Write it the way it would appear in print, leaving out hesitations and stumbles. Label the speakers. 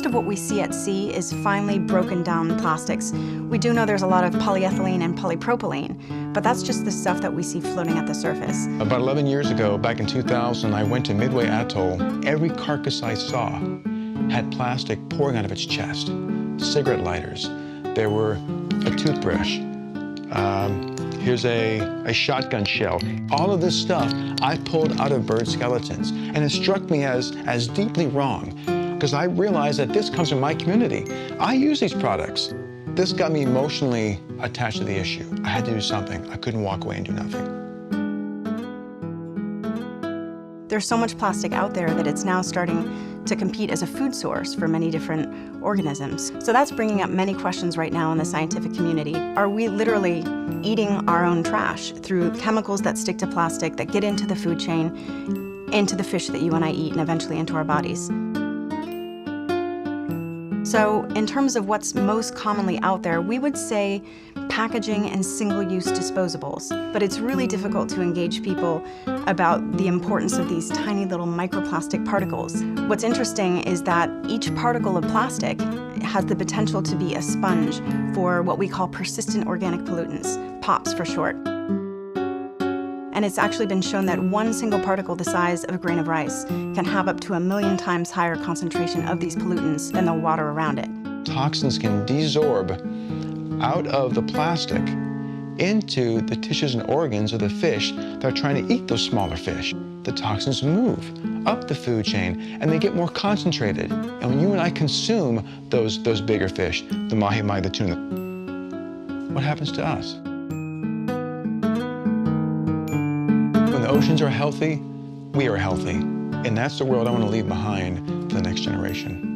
Speaker 1: most of what we see at sea is finely broken down plastics. We do know there's a lot of polyethylene and polypropylene, but that's just the stuff that we see floating at the surface.
Speaker 2: About 11 years ago, back in 2000, I went to Midway Atoll. Every carcass I saw had plastic pouring out of its chest. Cigarette lighters. There were a toothbrush. Here's a shotgun shell. All of this stuff I pulled out of bird skeletons. And it struck me as deeply wrong, because I realized that this comes from my community. I use these products. This got me emotionally attached to the issue. I had to do something. I couldn't walk away and do nothing.
Speaker 1: There's so much plastic out there that it's now starting to compete as a food source for many different organisms. So that's bringing up many questions right now in the scientific community. Are we literally eating our own trash through chemicals that stick to plastic, that get into the food chain, into the fish that you and I eat, and eventually into our bodies? So in terms of what's most commonly out there, we would say packaging and single-use disposables. But it's really difficult to engage people about the importance of these tiny little microplastic particles. What's interesting is that each particle of plastic has the potential to be a sponge for what we call persistent organic pollutants, POPs for short. And it's actually been shown that one single particle the size of a grain of rice can have up to 1 million times higher concentration of these pollutants than the water around it.
Speaker 2: Toxins can desorb out of the plastic into the tissues and organs of the fish that are trying to eat those smaller fish. The toxins move up the food chain and they get more concentrated. And when you and I consume those bigger fish, the mahi-mahi, the tuna, what happens to us? When the oceans are healthy, we are healthy. And that's the world I want to leave behind for the next generation.